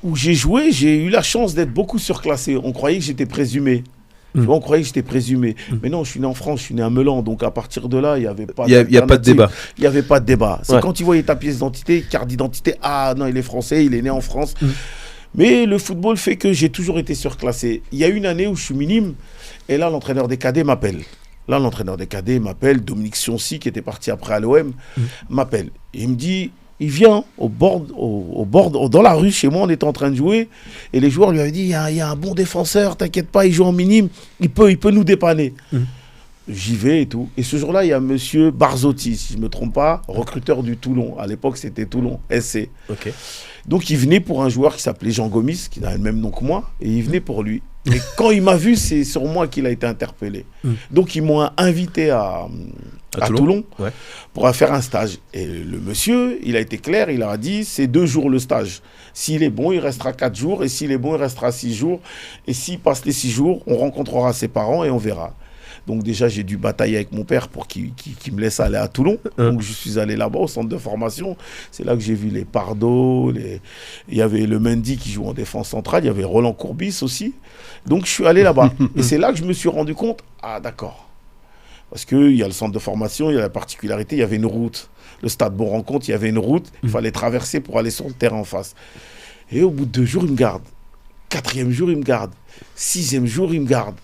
où j'ai joué, j'ai eu la chance d'être beaucoup surclassé. On croyait que j'étais présumé. Tu vois, on croyait que j'étais présumé. Mais non, je suis né en France, je suis né à Meulan. Donc à partir de là, il n'y avait pas Il y a pas de débat. Il n'y avait pas de débat. C'est Ouais. quand tu voyais ta pièce d'identité, carte d'identité, ah non, il est français, il est né en France. Mais le football fait que j'ai toujours été surclassé. Il y a une année où je suis minime, et là, l'entraîneur des cadets m'appelle. Dominique Sioncy, qui était parti après à l'OM, m'appelle. Et il me dit, il vient au bord, dans la rue, chez moi, on était en train de jouer, et les joueurs lui avaient dit, il y a un bon défenseur, t'inquiète pas, il joue en minime, il peut nous dépanner. J'y vais et tout. Et ce jour-là, il y a monsieur Barzotti, si je ne me trompe pas, recruteur du Toulon. À l'époque, c'était Toulon, SC. Ok. Donc, il venait pour un joueur qui s'appelait Jean Gomis, qui a le même nom que moi, et il venait pour lui. Et quand il m'a vu, c'est sur moi qu'il a été interpellé. Donc, ils m'ont invité à Toulon Ouais. pour faire un stage. Et le monsieur, il a été clair, il a dit, c'est 2 jours le stage. S'il est bon, il restera 4 jours, et s'il est bon, il restera 6 jours. Et s'il passe les 6 jours, on rencontrera ses parents et on verra. Donc déjà, j'ai dû batailler avec mon père pour qu'il me laisse aller à Toulon. Donc je suis allé là-bas au centre de formation. C'est là que j'ai vu les Pardo, il y avait le Mendy qui joue en défense centrale, il y avait Roland Courbis aussi. Donc je suis allé là-bas. Et c'est là que je me suis rendu compte, ah d'accord. Parce qu'il y a le centre de formation, il y a la particularité, il y avait une route. Le stade Bon Rencontre, il y avait une route, il fallait traverser pour aller sur le terrain en face. Et au bout de 2 jours, il me garde. 4e jour, il me garde. 6e jour, il me garde.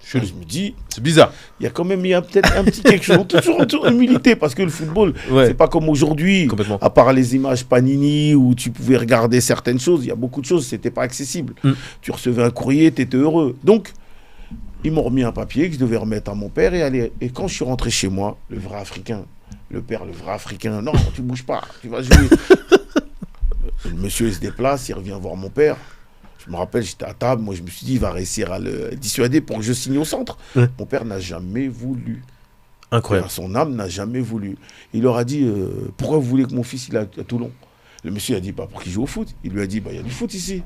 Je me dis, C'est bizarre. il y a quand même peut-être un petit quelque chose. Toujours humilité, parce que le football, Ouais. c'est pas comme aujourd'hui. Complètement. À part les images Panini où tu pouvais regarder certaines choses, il y a beaucoup de choses, c'était pas accessible. Tu recevais un courrier, tu étais heureux. Donc, ils m'ont remis un papier que je devais remettre à mon père et aller. Et quand je suis rentré chez moi, le vrai Africain, le vrai Africain, non, tu bouges pas, tu vas jouer. Le monsieur, il se déplace, il revient voir mon père. Je me rappelle, j'étais à table, moi je me suis dit, il va réussir à le dissuader pour que je signe au centre. Mon père n'a jamais voulu. Incroyable. Son âme n'a jamais voulu. Il leur a dit, pourquoi vous voulez que mon fils il est à Toulon? Le monsieur a dit, pas pour qu'il joue au foot. Il lui a dit, il y a du foot ici.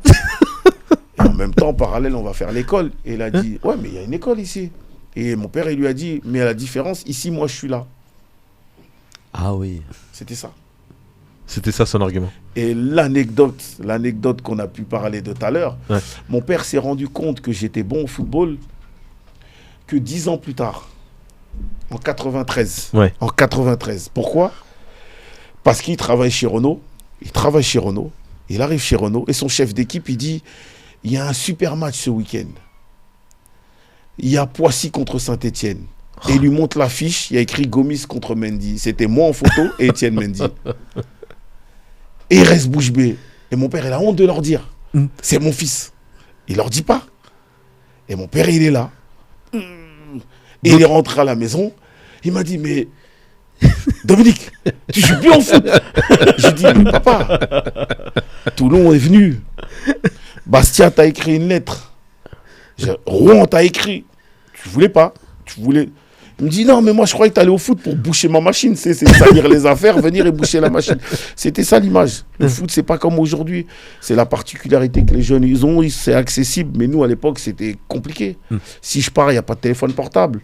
Et en même temps, en parallèle, on va faire l'école. Et il a dit, ouais, mais il y a une école ici. Et mon père, il lui a dit, mais à la différence, ici, moi, je suis là. Ah oui. C'était ça. C'était ça son argument. Et l'anecdote qu'on a pu parler de tout à l'heure, Ouais. mon père s'est rendu compte que j'étais bon au football que 10 ans plus tard, en 93. Ouais. En 93. Pourquoi? Parce qu'il travaille chez Renault. Il arrive chez Renault et son chef d'équipe, il dit, il y a un super match ce week-end. Il y a Poissy contre Saint-Étienne. Et il lui montre l'affiche, il y a écrit Gomis contre Mendy. C'était moi en photo et Étienne Mendy. Et il reste bouche bée. Et mon père, il a honte de leur dire. C'est mon fils. Il leur dit pas. Et mon père, il est là. Et il est rentré à la maison. Il m'a dit, mais Dominique, tu joues plus en foot. J'ai dit, mais papa, Toulon est venu. Bastia t'a écrit une lettre. Rouen t'a écrit. Tu voulais pas. Tu voulais... Il me dit, non, mais moi, je croyais que tu allais au foot pour boucher ma machine. C'est salir les affaires, venir et boucher la machine. C'était ça l'image. Le foot, c'est pas comme aujourd'hui. C'est la particularité que les jeunes, ils ont. C'est accessible. Mais nous, à l'époque, c'était compliqué. Si je pars, il n'y a pas de téléphone portable.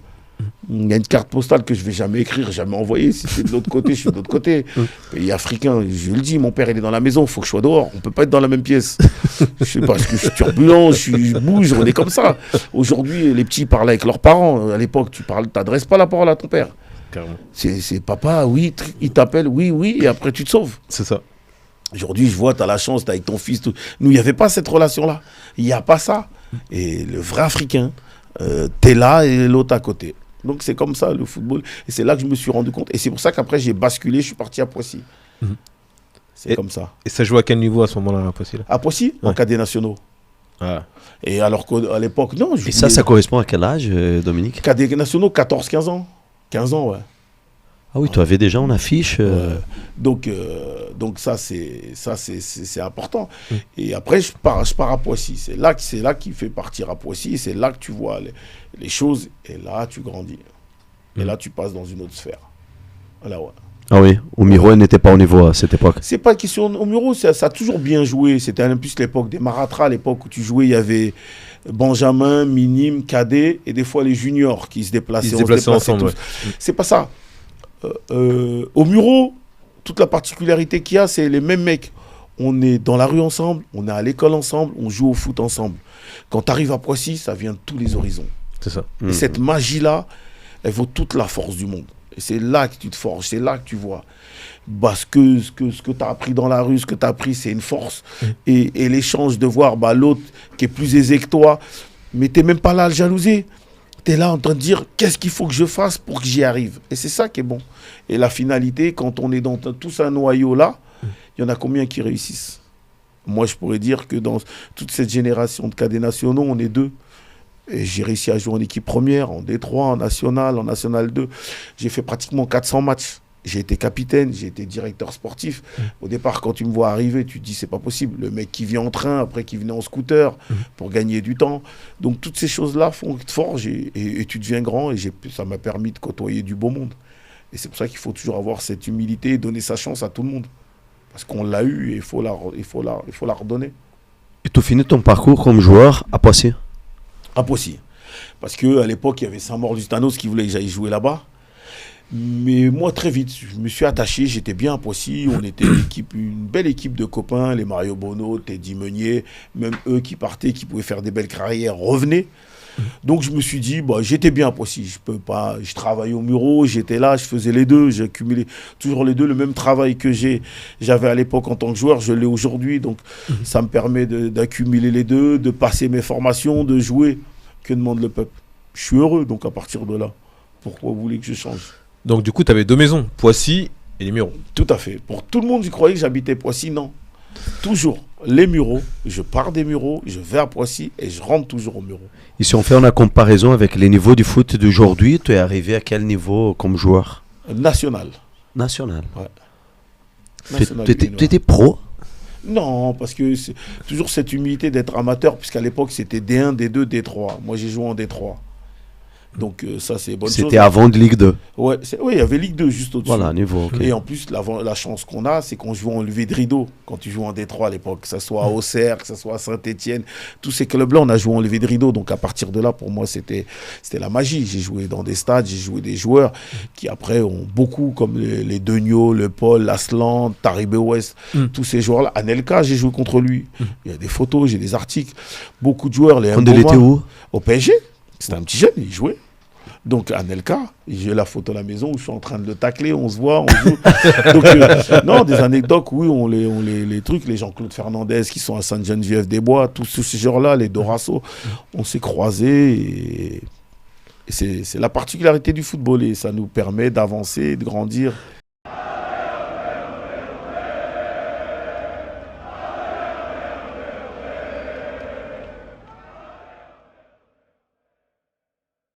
Il y a une carte postale que je ne vais jamais écrire, jamais envoyer. Si c'est de l'autre côté, je suis de l'autre côté. Pays africain, je le dis, mon père, il est dans la maison. Il faut que je sois dehors. On ne peut pas être dans la même pièce. Je sais pas, parce que je suis turbulent, je bouge, on est comme ça. Aujourd'hui, les petits parlent avec leurs parents. À l'époque, tu n'adresses pas la parole à ton père. Carrément. C'est papa, oui, il t'appelle, oui, oui, et après tu te sauves. C'est ça. Aujourd'hui, je vois, tu as la chance, tu es avec ton fils. Tout. Nous, il n'y avait pas cette relation-là. Il n'y a pas ça. Et le vrai Africain, tu es là et l'autre à côté. Donc c'est comme ça le football. Et c'est là que je me suis rendu compte. Et c'est pour ça qu'après j'ai basculé, je suis parti à Poissy. C'est comme ça. Et ça joue à quel niveau à ce moment-là, à Poissy? À Poissy, en cadets nationaux. Ah. Et alors qu'à l'époque, non. Et ça correspond à quel âge, Dominique? Cadets nationaux, 14-15 ans. 15 ans, ouais. Ah oui, tu avais déjà en affiche. Donc ça c'est important. Et après je pars à Poissy. C'est là qu'il fait partir à Poissy. C'est là que tu vois les choses. Et là tu grandis. Et là tu passes dans une autre sphère. Voilà, ouais. Ah oui, Omiro n'était pas au niveau à cette époque. C'est pas question. Omiro, ça a toujours bien joué. C'était en plus l'époque des Maratra, l'époque où tu jouais, il y avait Benjamin, Minime, Cadet et des fois les juniors qui se déplaçaient. Ils se déplaçaient ensemble. Ouais. C'est pas ça. Au Muro, toute la particularité qu'il y a, c'est les mêmes mecs. on est dans la rue ensemble, on est à l'école ensemble, on joue au foot ensemble. Quand tu arrives à Poissy, ça vient de tous les horizons. C'est ça. Et cette magie-là, elle vaut toute la force du monde. Et c'est là que tu te forges, c'est là que tu vois. Ce que tu as appris dans la rue, ce que tu as appris, c'est une force. Et l'échange de voir l'autre qui est plus aisé que toi, mais tu n'es même pas là à le jalouser. Tu es là en train de dire qu'est-ce qu'il faut que je fasse pour que j'y arrive. Et c'est ça qui est bon. Et la finalité, quand on est dans tous un noyau là, il y en a combien qui réussissent? Moi, je pourrais dire que dans toute cette génération de cadets nationaux, on est 2. Et j'ai réussi à jouer en équipe première, en D3, en National 2. J'ai fait pratiquement 400 matchs. J'ai été capitaine, j'ai été directeur sportif. Au départ, quand tu me vois arriver, tu te dis c'est pas possible. Le mec qui vient en train, après qui venait en scooter pour gagner du temps. Donc toutes ces choses-là font que tu te forges et tu deviens grand. Et ça m'a permis de côtoyer du beau monde. Et c'est pour ça qu'il faut toujours avoir cette humilité et donner sa chance à tout le monde. Parce qu'on l'a eu et il faut la redonner. Et tu finis ton parcours comme joueur à Poissy? À Poissy. Parce qu'à l'époque, il y avait Saint-Maur-du-Stanos qui voulait que j'aille jouer là-bas. Mais moi, très vite, je me suis attaché, j'étais bien à Poissy. On était une belle équipe de copains, les Mario Bono, Teddy Meunier, même eux qui partaient, qui pouvaient faire des belles carrières, revenaient. Donc je me suis dit, j'étais bien à Poissy. Je travaillais au Muro, j'étais là, je faisais les deux, j'ai accumulé toujours les deux. Le même travail que j'avais à l'époque en tant que joueur, je l'ai aujourd'hui. Donc ça me permet d'accumuler les deux, de passer mes formations, de jouer. Que demande le peuple? Je suis heureux, donc à partir de là. Pourquoi vous voulez que je change? Donc du coup, tu avais 2 maisons, Poissy et les Mureaux. Tout à fait. Pour tout le monde, je croyais que j'habitais Poissy. Non. Toujours. Les Mureaux, je pars des Mureaux, je vais à Poissy et je rentre toujours aux Mureaux. Et si on fait une comparaison avec les niveaux du foot d'aujourd'hui, tu es arrivé à quel niveau comme joueur? National. National. Ouais. Tu National étais pro? Non, parce que c'est toujours cette humilité d'être amateur, puisqu'à l'époque, c'était D1, D2, D3. Moi, j'ai joué en D3. Donc ça, c'est bonne chose. C'était avant de Ligue 2. Ouais, il y avait Ligue 2 juste au-dessus. Voilà, niveau. Okay. Et en plus, la chance qu'on a, c'est qu'on joue en levée de rideau quand tu joues en D3 à l'époque, que ce soit à Auxerre, que ce soit à Saint-Etienne. Tous ces clubs-là, on a joué en levée de rideau. Donc à partir de là, pour moi, c'était la magie. J'ai joué dans des stades, j'ai joué des joueurs qui après ont beaucoup, comme les Degnaud, le Paul, l'Aslan, Taribe Ouest, tous ces joueurs-là. Anelka, j'ai joué contre lui. Il y a des photos, j'ai des articles. Beaucoup de joueurs. Quand il était où? Au PSG. C'était un petit jeune, il jouait. Donc, Anelka, j'ai la photo à la maison où je suis en train de le tacler, on se voit, on joue. Donc, non, des anecdotes, oui, on les trucs, les Jean-Claude Fernandez qui sont à Sainte-Geneviève-des-Bois, tous ces joueurs-là, les Dorasso, on s'est croisés et c'est la particularité du football et ça nous permet d'avancer, de grandir.